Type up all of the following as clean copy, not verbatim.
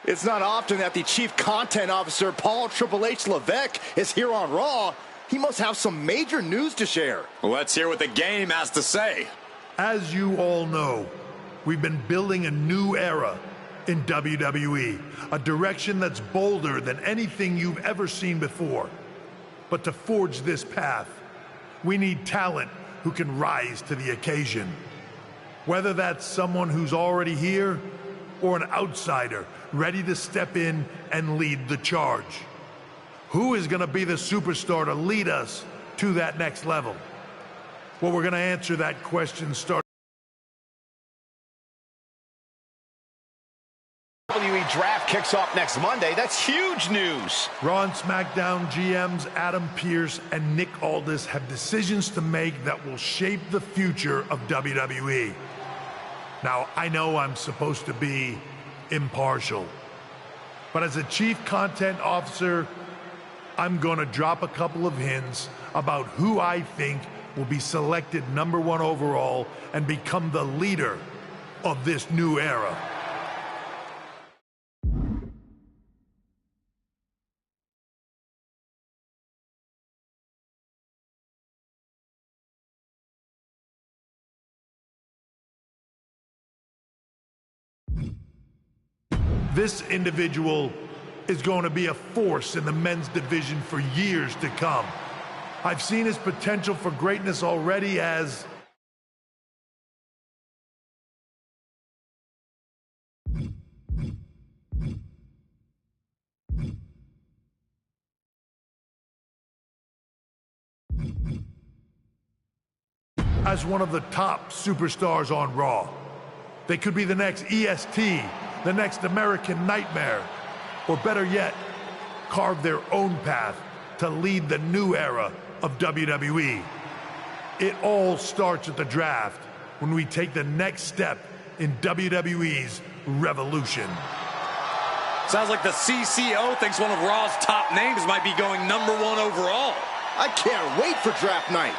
It's not often that the Chief Content Officer, Paul Triple H Levesque, is here on Raw. He must have some major news to share. Let's hear what the game has to say. As you all know, we've been building a new era in WWE, a direction that's bolder than anything you've ever seen before. But to forge this path, we need talent who can rise to the occasion. Whether that's someone who's already here or an outsider ready to step in and lead the charge. Who is going to be the superstar to lead us to that next level? Well, we're going to answer that question starting. WWE Draft kicks off next Monday. That's huge news. Raw and SmackDown GMs Adam Pearce and Nick Aldis have decisions to make that will shape the future of WWE. Now, I know I'm supposed to be impartial, but as a Chief Content Officer, I'm going to drop a couple of hints about who I think will be selected #1 overall and become the leader of this new era. This individual is going to be a force in the men's division for years to come. I've seen his potential for greatness already as one of the top superstars on Raw. They could be the next EST, the next American Nightmare, or better yet, carve their own path to lead the new era of WWE. It all starts at the draft when we take the next step in WWE's revolution. Sounds like the CCO thinks one of Raw's top names might be going #1 overall. I can't wait for draft night.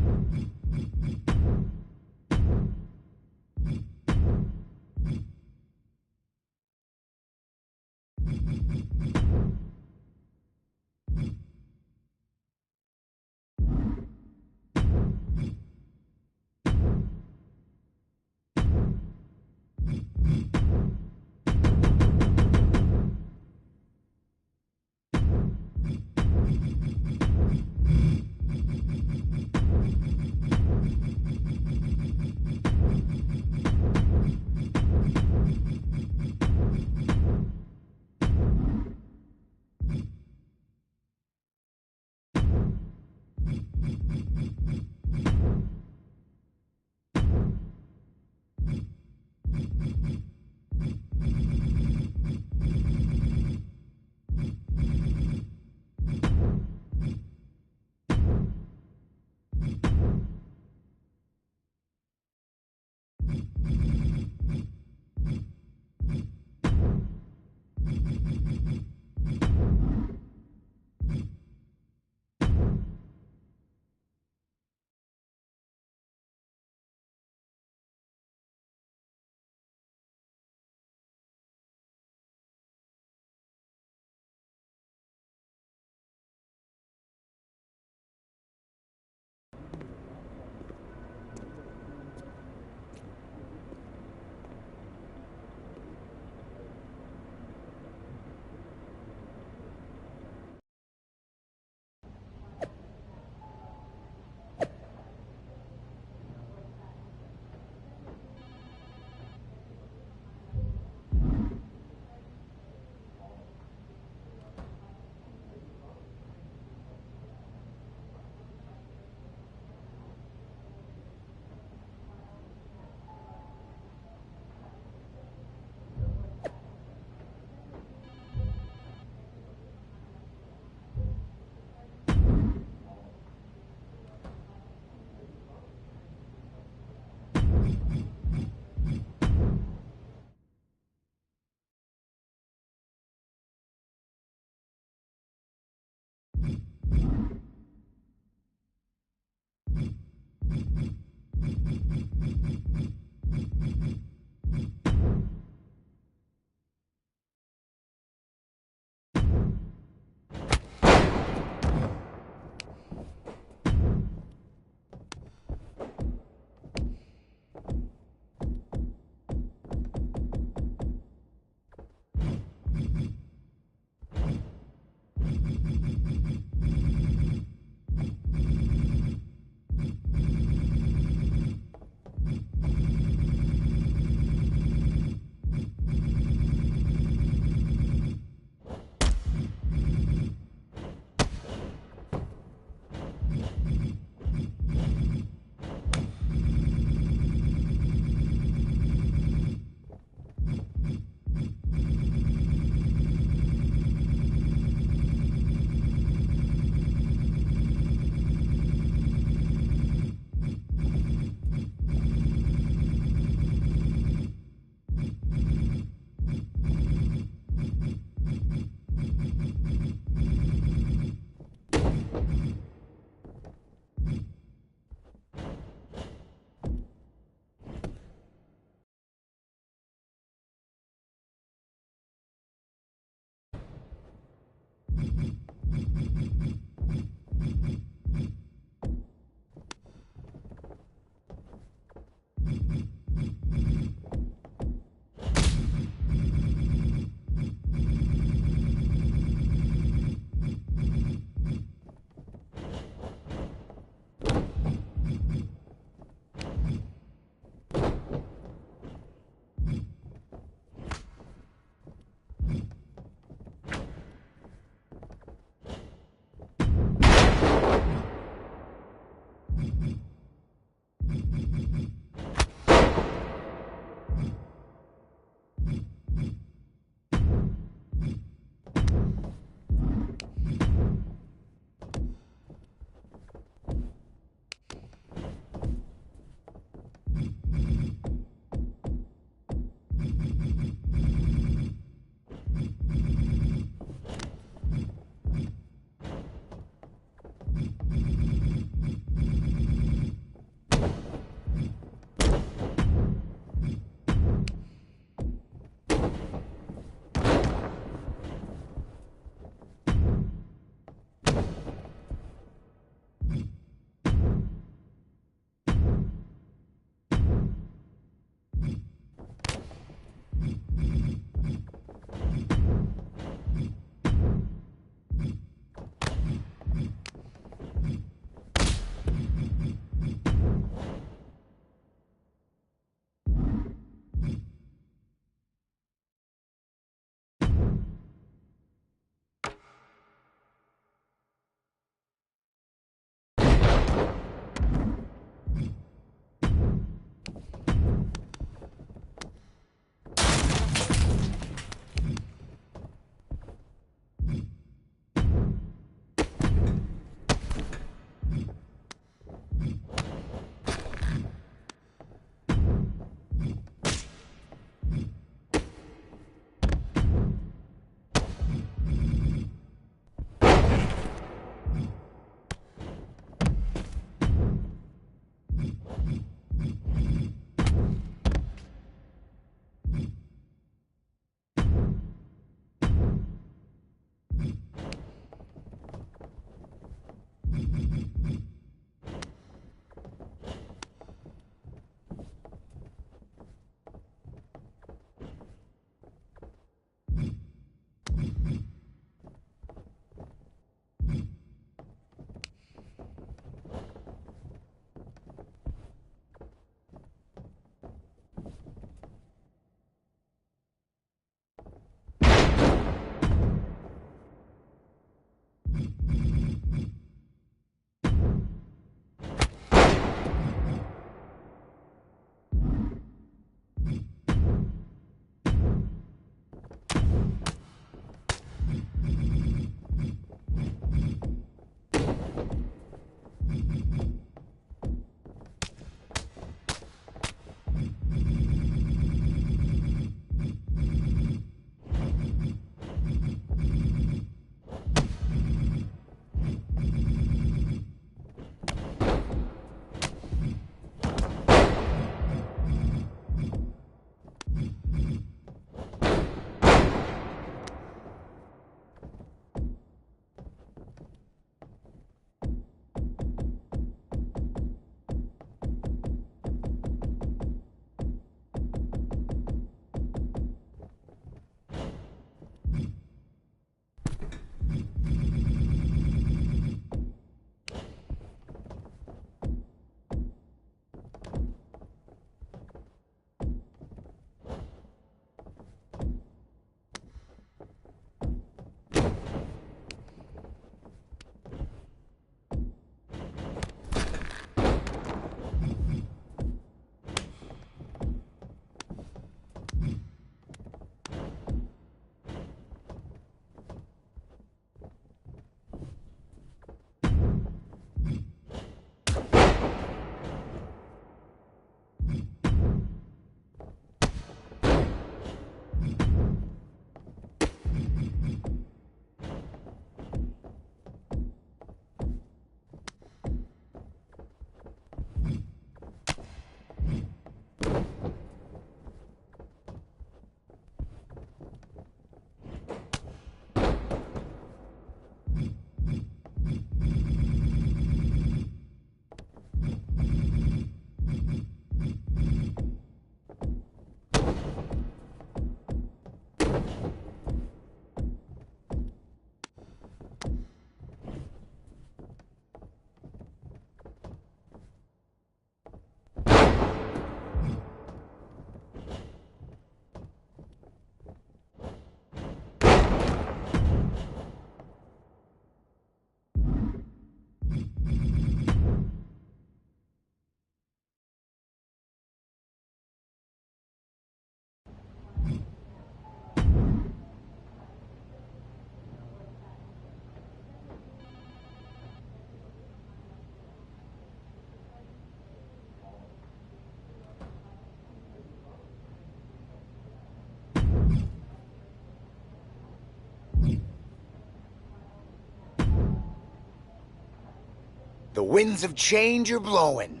The winds of change are blowing.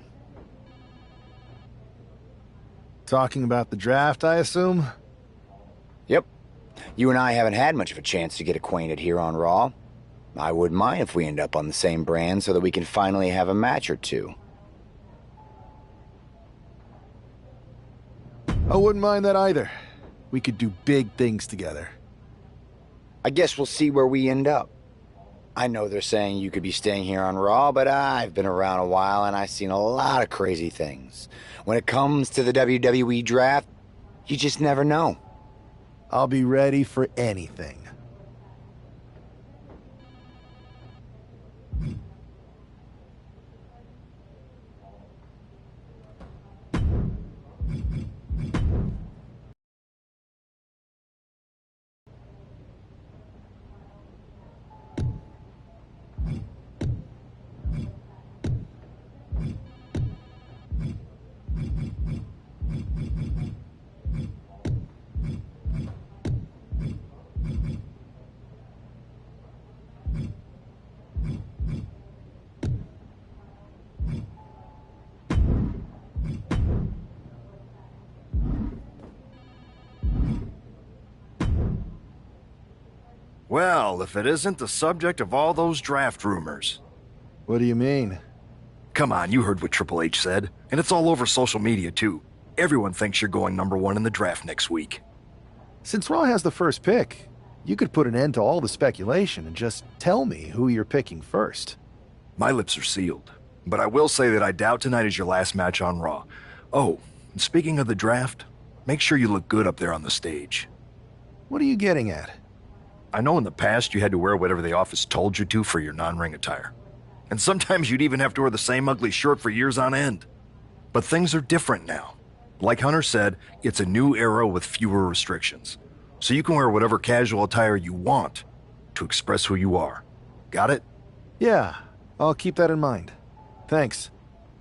Talking about the draft, I assume? Yep. You and I haven't had much of a chance to get acquainted here on Raw. I wouldn't mind if we end up on the same brand so that we can finally have a match or two. I wouldn't mind that either. We could do big things together. I guess we'll see where we end up. I know they're saying you could be staying here on Raw, but I've been around a while and I've seen a lot of crazy things. When it comes to the WWE draft, you just never know. I'll be ready for anything. Well, if it isn't the subject of all those draft rumors. What do you mean? Come on, you heard what Triple H said, and it's all over social media too. Everyone thinks you're going #1 in the draft next week. Since Raw has the first pick, you could put an end to all the speculation and just tell me who you're picking first. My lips are sealed, but I will say that I doubt tonight is your last match on Raw. Oh, and speaking of the draft, make sure you look good up there on the stage. What are you getting at? I know in the past you had to wear whatever the office told you to for your non-ring attire. And sometimes you'd even have to wear the same ugly shirt for years on end. But things are different now. Like Hunter said, it's a new era with fewer restrictions. So you can wear whatever casual attire you want to express who you are. Got it? Yeah, I'll keep that in mind. Thanks.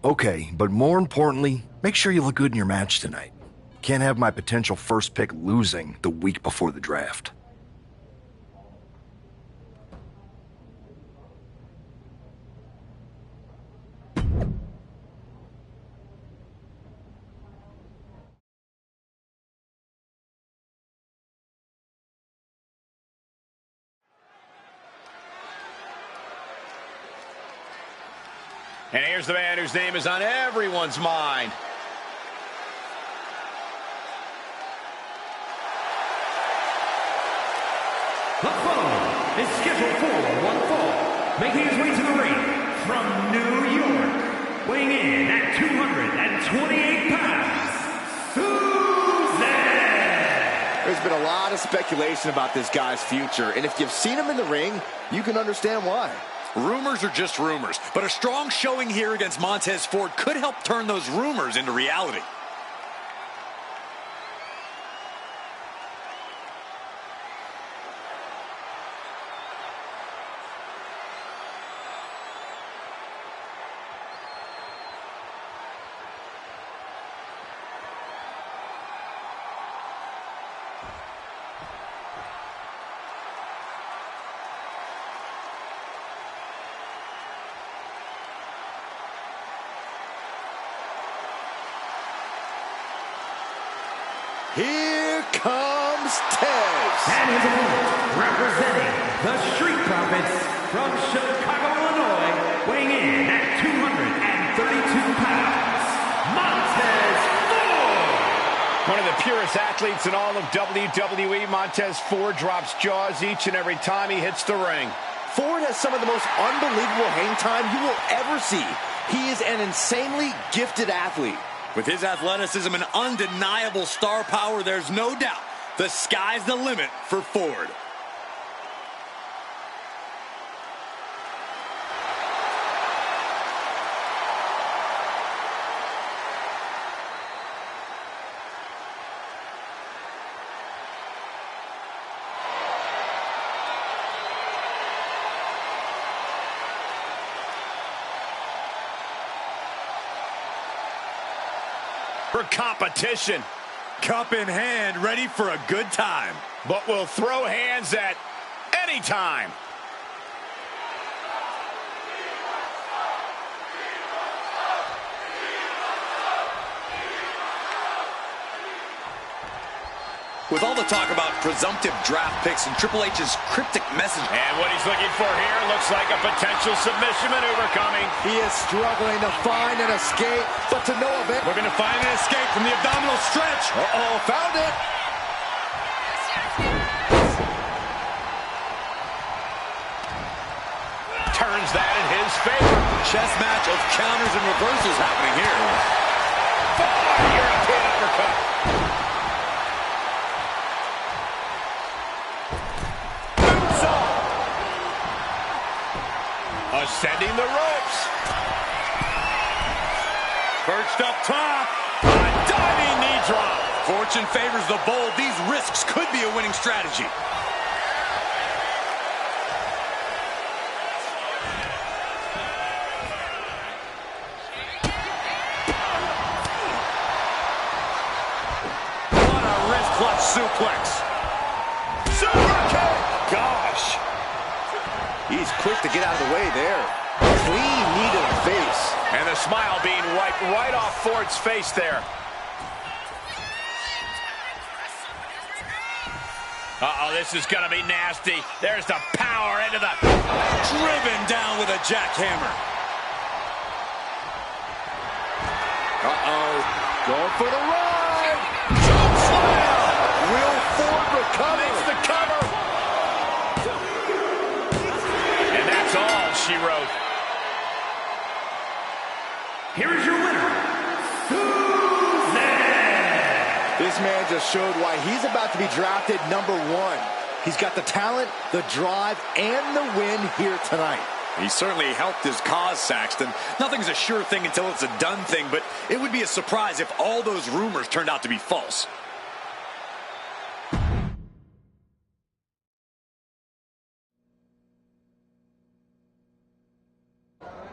Okay, but more importantly, make sure you look good in your match tonight. Can't have my potential first pick losing the week before the draft. And here's the man whose name is on everyone's mind. The foe is scheduled for one fall, making his way to the ring from New York, weighing in at 228 pounds, Susan! There's been a lot of speculation about this guy's future, and if you've seen him in the ring, you can understand why. Rumors are just rumors, but a strong showing here against Montez Ford could help turn those rumors into reality. Here comes Tez. And his opponent, representing the Street Profits from Chicago, Illinois, weighing in at 232 pounds, Montez Ford! One of the purest athletes in all of WWE, Montez Ford drops jaws each and every time he hits the ring. Ford has some of the most unbelievable hang time you will ever see. He is an insanely gifted athlete. With his athleticism and undeniable star power, there's no doubt the sky's the limit for Ford. For competition. Cup in hand, ready for a good time. But will throw hands at any time. With all the talk about presumptive draft picks and Triple H's cryptic message. And what he's looking for here looks like a potential submission maneuver coming. He is struggling to find an escape, but to no avail. Looking to find an escape from the abdominal stretch. Uh-oh, found it. Turns that in his favor. Chess match of counters and reversals happening here. European uppercut. Ascending the ropes. Perched up top. A diving knee drop. Fortune favors the bold. These risks could be a winning strategy. What a wrist clutch suplex. Super kick. Gosh. He's quick to get out of the way there. Clean knee to the face. And the smile being wiped right off Ford's face there. Uh-oh, this is going to be nasty. There's the power into the... Driven down with a jackhammer. Uh-oh. Going for the ride. Jump slam. Will Ford recover? Makes the cover. And that's all she wrote. Here is your winner, This man just showed why he's about to be drafted #1. He's got the talent, the drive, and the win here tonight. He certainly helped his cause, Saxton. Nothing's a sure thing until it's a done thing, but it would be a surprise if all those rumors turned out to be false.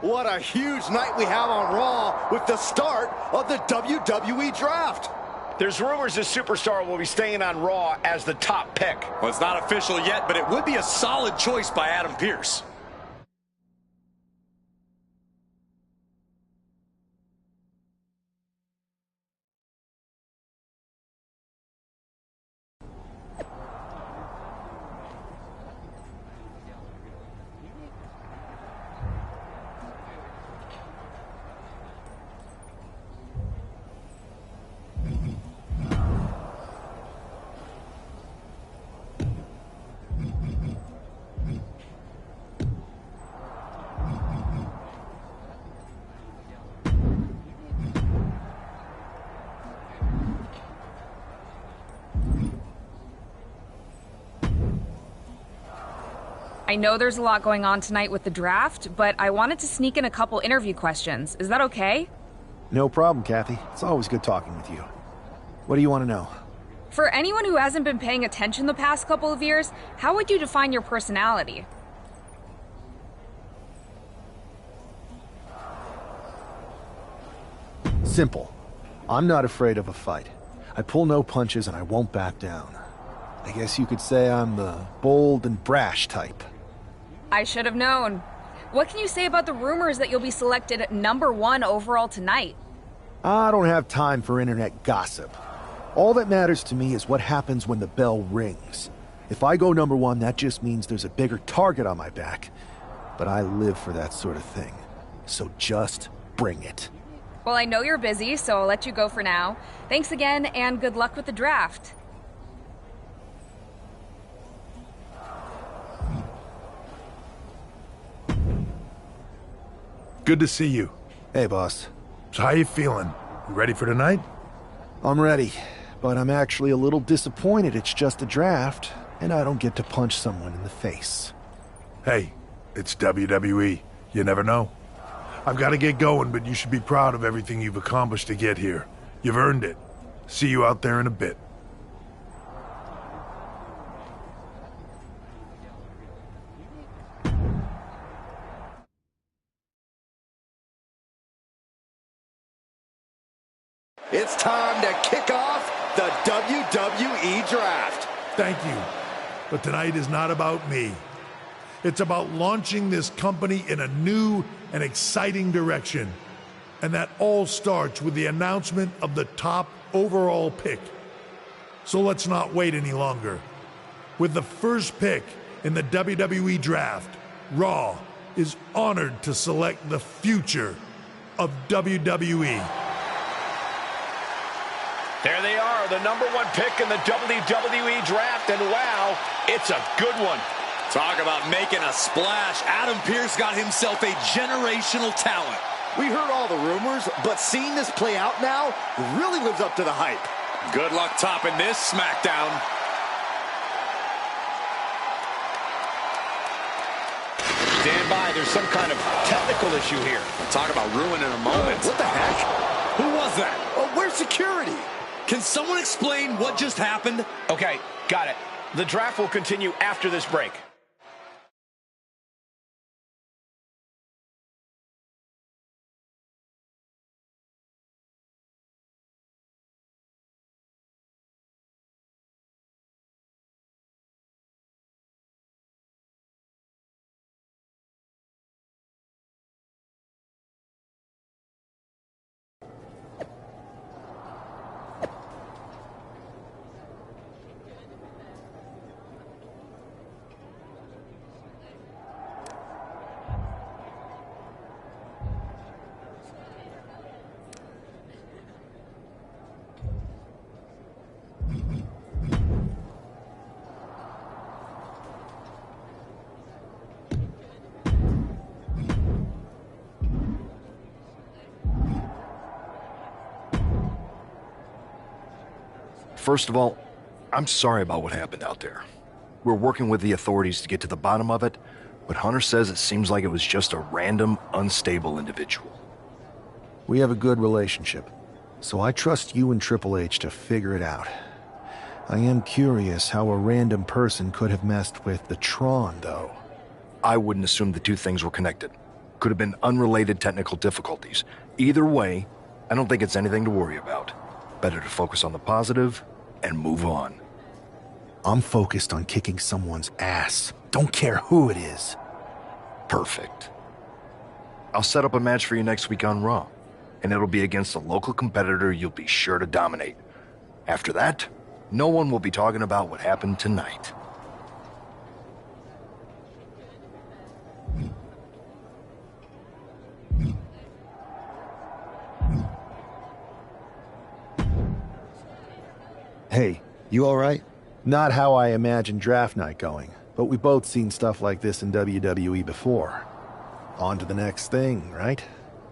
What a huge night we have on Raw with the start of the WWE Draft. There's rumors this superstar will be staying on Raw as the top pick. Well, it's not official yet, but it would be a solid choice by Adam Pearce. I know there's a lot going on tonight with the draft, but I wanted to sneak in a couple interview questions. Is that okay? No problem, Kathy. It's always good talking with you. What do you want to know? For anyone who hasn't been paying attention the past couple of years, how would you define your personality? Simple. I'm not afraid of a fight. I pull no punches and I won't back down. I guess you could say I'm the bold and brash type. I should have known. What can you say about the rumors that you'll be selected #1 overall tonight? I don't have time for internet gossip. All that matters to me is what happens when the bell rings. If I go #1, that just means there's a bigger target on my back. But I live for that sort of thing. So just bring it. Well, I know you're busy, so I'll let you go for now. Thanks again, and good luck with the draft. Good to see you. Hey, boss. So how you feeling? You ready for tonight? I'm ready, but I'm actually a little disappointed it's just a draft, and I don't get to punch someone in the face. Hey, it's WWE. You never know. I've got to get going, but you should be proud of everything you've accomplished to get here. You've earned it. See you out there in a bit. It's time to kick off the WWE Draft. Thank you. But tonight is not about me. It's about launching this company in a new and exciting direction. And that all starts with the announcement of the top overall pick. So let's not wait any longer. With the first pick in the WWE Draft, Raw is honored to select the future of WWE. There they are, the #1 pick in the WWE Draft, and wow, it's a good one. Talk about making a splash. Adam Pearce got himself a generational talent. We heard all the rumors, but seeing this play out now really lives up to the hype. Good luck topping this SmackDown. Stand by, there's some kind of technical issue here. Talk about ruining a moment. What the heck? Who was that? Oh, where's security? Can someone explain what just happened? Okay, got it. The draft will continue after this break. First of all, I'm sorry about what happened out there. We're working with the authorities to get to the bottom of it, but Hunter says it seems like it was just a random, unstable individual. We have a good relationship, so I trust you and Triple H to figure it out. I am curious how a random person could have messed with the Tron, though. I wouldn't assume the two things were connected. Could have been unrelated technical difficulties. Either way, I don't think it's anything to worry about. Better to focus on the positive and move on. I'm focused on kicking someone's ass. Don't care who it is. Perfect. I'll set up a match for you next week on Raw, and it'll be against a local competitor you'll be sure to dominate. After that, no one will be talking about what happened tonight. Hey, you all right? Not how I imagined draft night going, but we've both seen stuff like this in WWE before. On to the next thing, right?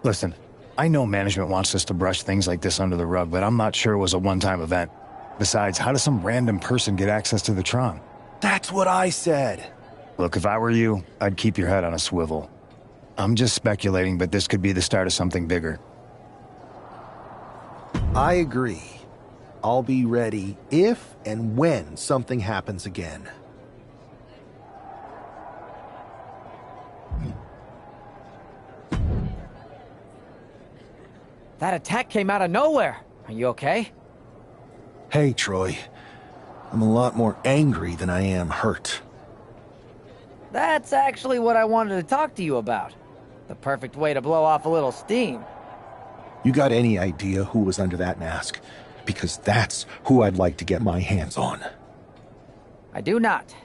Listen, I know management wants us to brush things like this under the rug, but I'm not sure it was a one-time event. Besides, how does some random person get access to the Tron? That's what I said. Look, if I were you, I'd keep your head on a swivel. I'm just speculating, but this could be the start of something bigger. I agree. I'll be ready if and when something happens again. That attack came out of nowhere. Are you okay? Hey, Troy. I'm a lot more angry than I am hurt. That's actually what I wanted to talk to you about. The perfect way to blow off a little steam. You got any idea who was under that mask? Because that's who I'd like to get my hands on. I do not.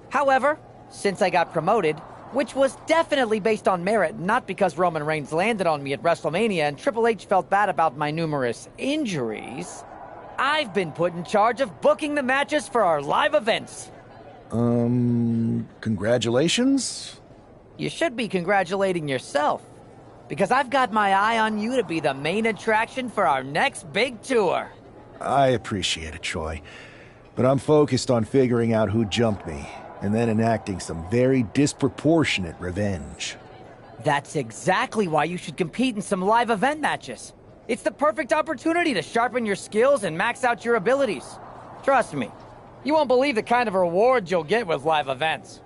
However, since I got promoted, which was definitely based on merit, not because Roman Reigns landed on me at WrestleMania and Triple H felt bad about my numerous injuries, I've been put in charge of booking the matches for our live events. Congratulations? You should be congratulating yourself, because I've got my eye on you to be the main attraction for our next big tour. I appreciate it, Troy. But I'm focused on figuring out who jumped me, and then enacting some very disproportionate revenge. That's exactly why you should compete in some live event matches. It's the perfect opportunity to sharpen your skills and max out your abilities. Trust me, you won't believe the kind of rewards you'll get with live events.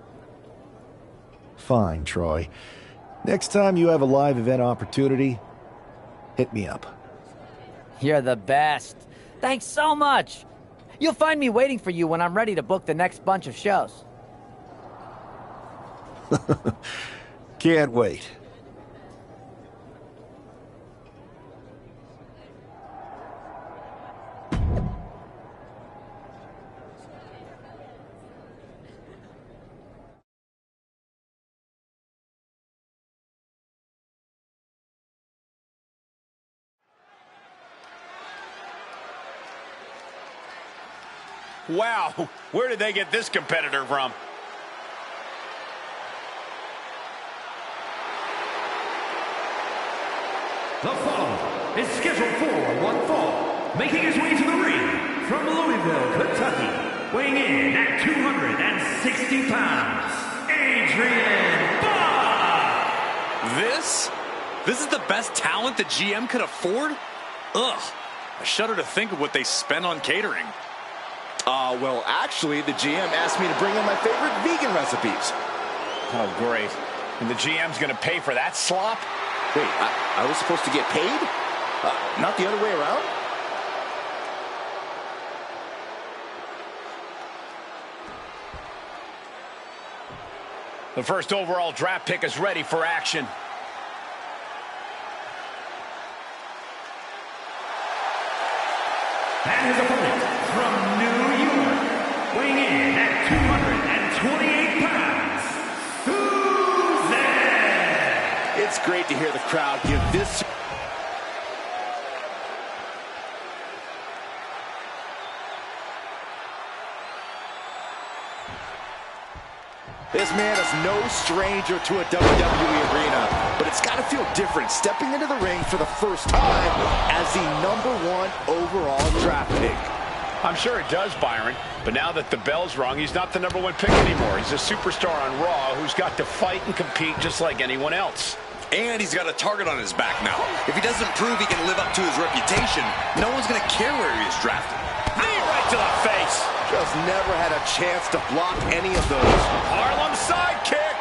Fine, Troy. Next time you have a live event opportunity, hit me up. You're the best. Thanks so much. You'll find me waiting for you when I'm ready to book the next bunch of shows. Can't wait. Wow, where did they get this competitor from? The following is scheduled for one fall, making his way to the ring from Louisville, Kentucky, weighing in at 260 pounds, Adrian Bach! This is the best talent the GM could afford? Ugh, I shudder to think of what they spend on catering. Well, actually, the GM asked me to bring in my favorite vegan recipes. Oh, great. And the GM's gonna pay for that slop? Wait, I was supposed to get paid? Not the other way around? The first overall draft pick is ready for action. And his opponent from New York, weighing in at 228 pounds, Susan! It's great to hear the crowd give this... This man is no stranger to a WWE arena, but it's got to feel different stepping into the ring for the first time as the #1 overall draft pick. I'm sure it does, Byron, but now that the bell's rung, he's not the #1 pick anymore. He's a superstar on Raw who's got to fight and compete just like anyone else. And he's got a target on his back now. If he doesn't prove he can live up to his reputation, no one's going to care where he is drafted. Knee right to the face. Just never had a chance to block any of those. Harlem sidekick.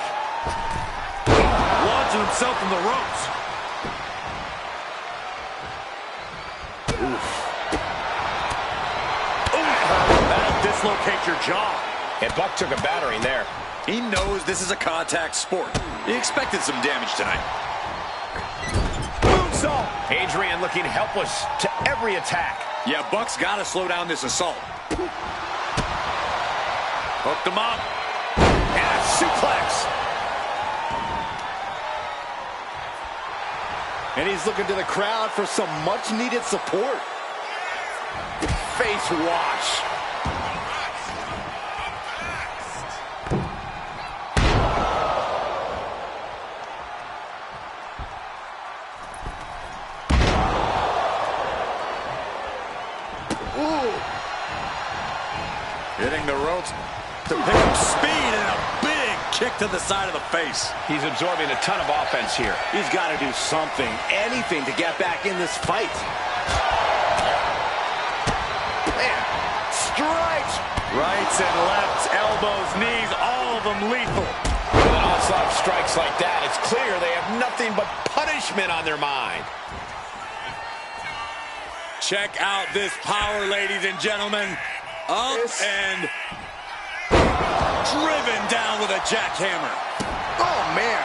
Launching himself from the ropes. Oof. That'll dislocate your jaw. And Buck took a battering there. He knows this is a contact sport. He expected some damage tonight. Moonsault. Adrian looking helpless to every attack. Yeah, Buck's got to slow down this assault. Hooked him up. And a suplex. And he's looking to the crowd for some much-needed support. Face wash. Hitting the ropes to pick up speed and a big kick to the side of the face. He's absorbing a ton of offense here. He's got to do something, anything to get back in this fight. Man, strikes. Rights and lefts, elbows, knees, all of them lethal. With an onslaught of strikes like that, it's clear they have nothing but punishment on their mind. Check out this power, ladies and gentlemen. Up and driven down with a jackhammer. Oh, man.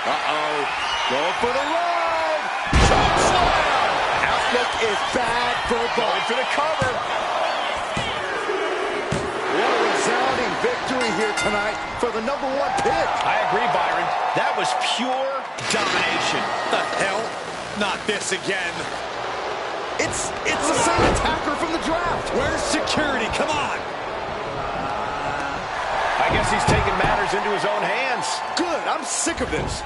Uh-oh. Going for the ride. Choke slam. Outlook is bad for Buck. Going for the cover. What a resounding victory here tonight for the #1 pick. I agree, Byron. That was pure domination. The hell? Not this again. It's the same attacker from the draft. Where's security? Come on. I guess he's taking matters into his own hands. Good. I'm sick of this.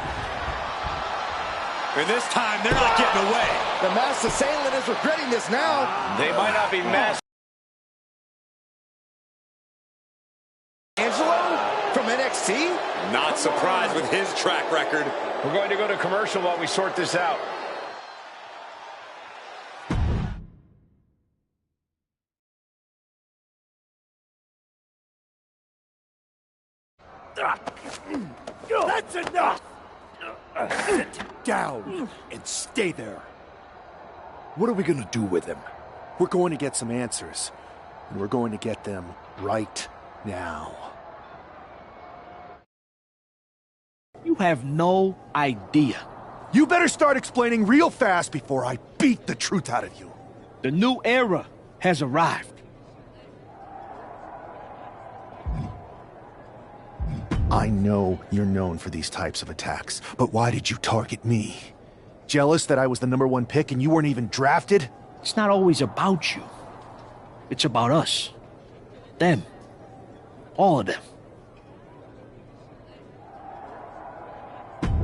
And this time, they're not getting away. The masked assailant is regretting this now. They might not be masked. Angelo from NXT? Not surprised with his track record. We're going to go to commercial while we sort this out. That's enough! Sit down and stay there. What are we gonna do with him? We're going to get some answers, and we're going to get them right now. You have no idea. You better start explaining real fast before I beat the truth out of you. The new era has arrived. I know you're known for these types of attacks, but why did you target me? Jealous that I was the #1 pick and you weren't even drafted? It's not always about you. It's about us. Them. All of them.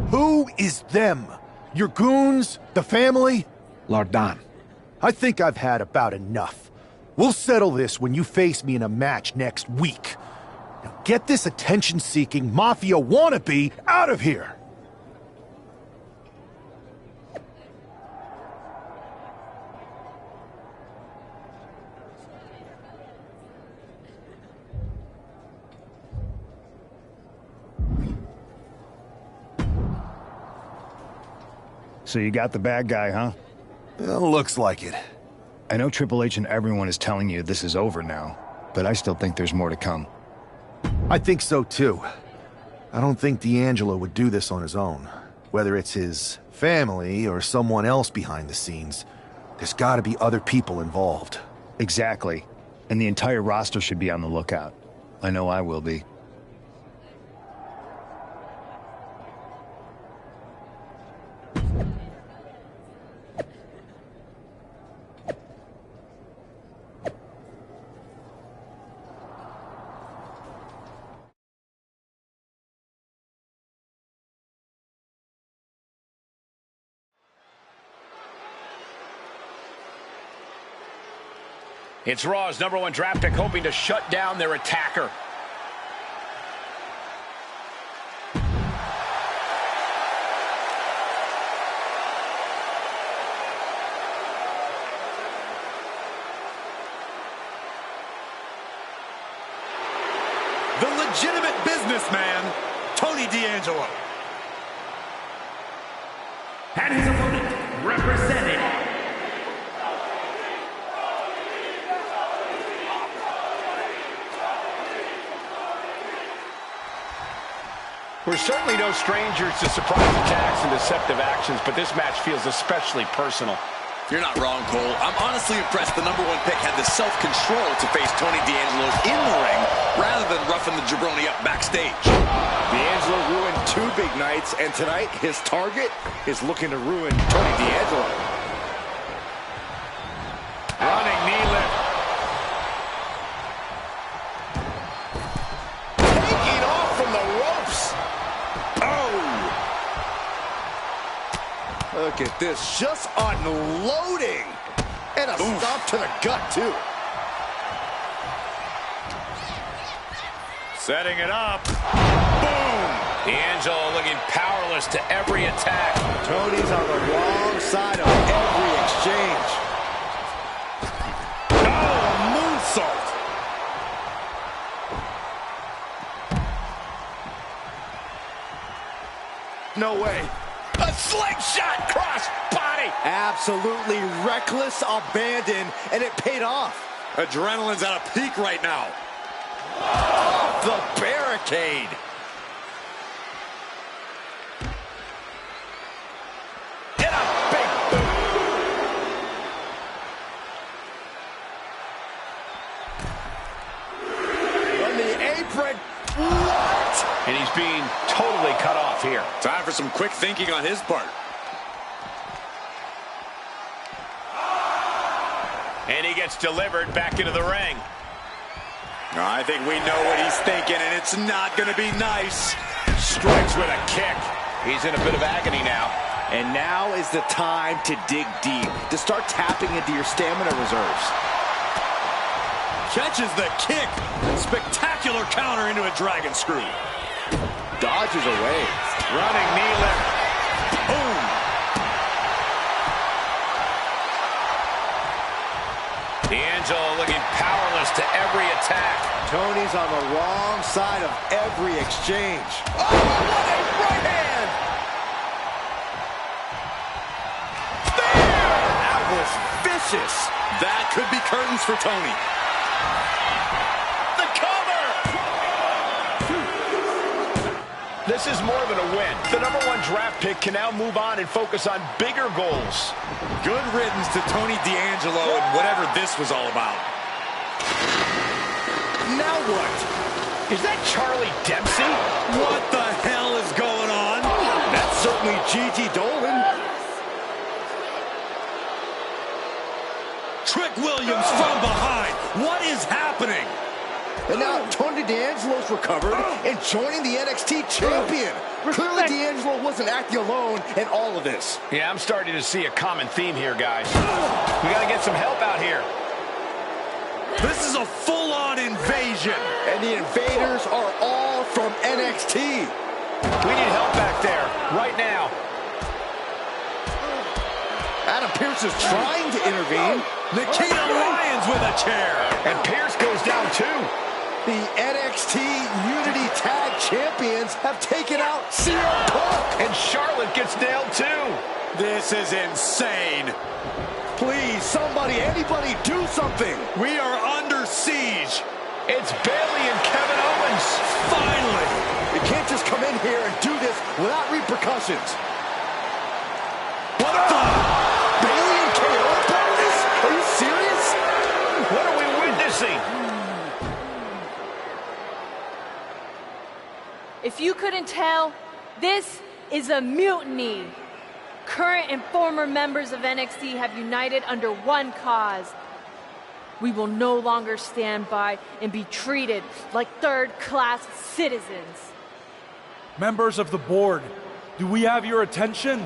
Who is them? Your goons? The family? Lardan. I think I've had about enough. We'll settle this when you face me in a match next week. Now get this attention-seeking mafia wannabe out of here! So you got the bad guy, huh? Well, looks like it. I know Triple H and everyone is telling you this is over now, but I still think there's more to come. I think so too. I don't think D'Angelo would do this on his own. Whether it's his family or someone else behind the scenes, there's gotta be other people involved. Exactly. And the entire roster should be on the lookout. I know I will be. It's Raw's #1 draft pick hoping to shut down their attacker. The legitimate businessman, Tony D'Angelo. And his opponent, representing We're certainly no strangers to surprise attacks and deceptive actions, but this match feels especially personal. You're not wrong, Cole. I'm honestly impressed the #1 pick had the self-control to face Tony D'Angelo in the ring rather than roughing the jabroni up backstage. D'Angelo ruined 2 big nights, and tonight his target is looking to ruin Tony D'Angelo. Running knee lift. Taking off from the ropes. Oh! Look at this, just unloading. And a stomp to the gut, too. Setting it up. Boom! D'Angelo looking powerless to every attack. Tony's on the wrong side of every exchange. Oh, a moonsault. No way. A slingshot cross body. Absolutely reckless abandon, and it paid off. Adrenaline's at a peak right now. Off the barricade. Hit a big boot. On the apron. What? And he's being totally cut off here. Time for some quick thinking on his part. And he gets delivered back into the ring. I think we know what he's thinking, and it's not going to be nice. Strikes with a kick. He's in a bit of agony now. And now is the time to dig deep, to start tapping into your stamina reserves. Catches the kick. Spectacular counter into a dragon screw. Dodges away. Running knee lift. Boom. D'Angelo looking powerless to every attack. Tony's on the wrong side of every exchange. Oh, what a right hand! There! That was vicious. That could be curtains for Tony. The cover! This is more than a win. The #1 draft pick can now move on and focus on bigger goals. Good riddance to Tony D'Angelo and whatever this was all about. Now what? Is that Charlie Dempsey? What the hell is going on? That's certainly Gigi Dolan. Trick Williams from behind. What is happening? And now Tony D'Angelo's recovered and joining the NXT champion. Clearly D'Angelo wasn't acting alone in all of this. Yeah, I'm starting to see a common theme here, guys. We got to get some help out here. This is a full-on invasion. And the invaders are all from NXT. We need help back there, right now. Adam Pearce is trying to intervene. Nikita Lyons with a chair. And Pearce goes down too. The NXT Unity Tag Champions have taken out CM Punk. And Charlotte gets nailed too. This is insane. Please, somebody, anybody, do something. We are under siege. It's Bayley and Kevin Owens. Finally. You can't just come in here and do this without repercussions. What the? Bayley and KO bonus? Are you serious? What are we witnessing? If you couldn't tell, this is a mutiny. Current and former members of NXT have united under one cause. We will no longer stand by and be treated like third-class citizens. Members of the board, do we have your attention?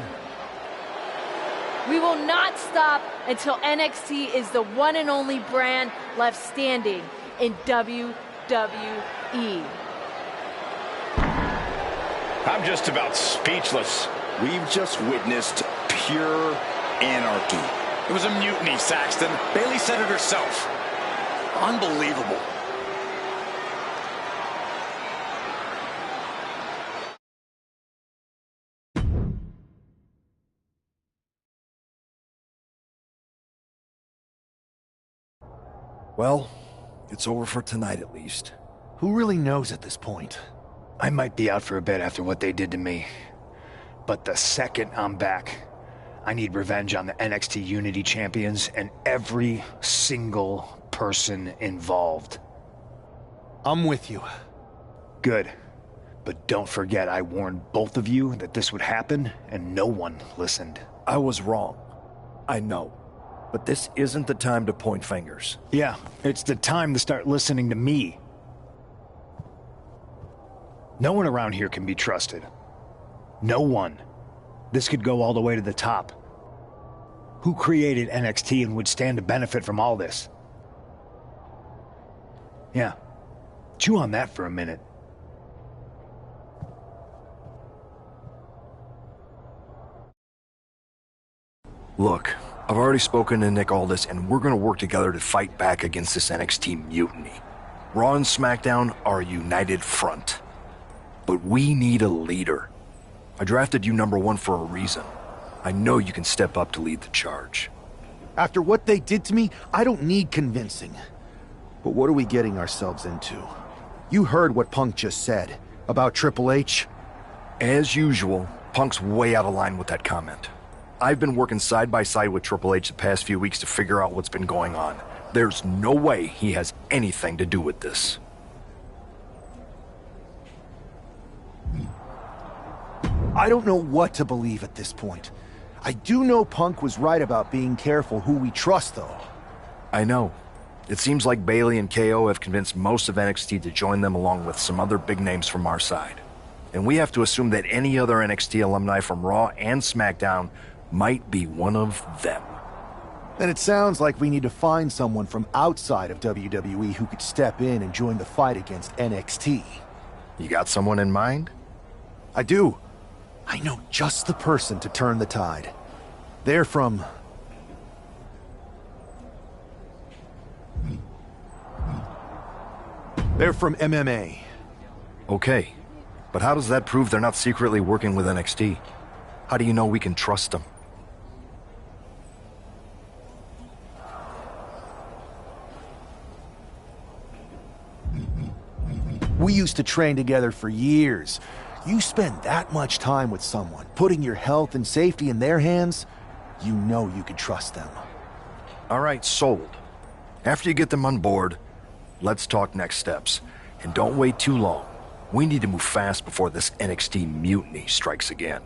We will not stop until NXT is the one and only brand left standing in WWE. I'm just about speechless. We've just witnessed pure anarchy. It was a mutiny, Saxton. Bayley said it herself. Unbelievable. Well, it's over for tonight at least. Who really knows at this point? I might be out for a bit after what they did to me. But the second I'm back, I need revenge on the NXT Unity Champions and every single person involved. I'm with you. Good. But don't forget I warned both of you that this would happen, and no one listened. I was wrong. I know. But this isn't the time to point fingers. Yeah, it's the time to start listening to me. No one around here can be trusted. No one. This could go all the way to the top. Who created NXT and would stand to benefit from all this? Yeah. Chew on that for a minute. Look, I've already spoken to Nick Aldis, and we're gonna work together to fight back against this NXT mutiny. Raw and SmackDown are a united front. But we need a leader. I drafted you #1 for a reason. I know you can step up to lead the charge. After what they did to me, I don't need convincing. But what are we getting ourselves into? You heard what Punk just said about Triple H. As usual, Punk's way out of line with that comment. I've been working side by side with Triple H the past few weeks to figure out what's been going on. There's no way he has anything to do with this. I don't know what to believe at this point. I do know Punk was right about being careful who we trust, though. I know. It seems like Bayley and KO have convinced most of NXT to join them along with some other big names from our side. And we have to assume that any other NXT alumni from Raw and SmackDown might be one of them. Then it sounds like we need to find someone from outside of WWE who could step in and join the fight against NXT. You got someone in mind? I do. I know just the person to turn the tide. They're from... They're from MMA. Okay, but how does that prove they're not secretly working with NXT? How do you know we can trust them? We used to train together for years. You spend that much time with someone, putting your health and safety in their hands, you know you can trust them. All right, sold. After you get them on board, let's talk next steps. And don't wait too long. We need to move fast before this NXT mutiny strikes again.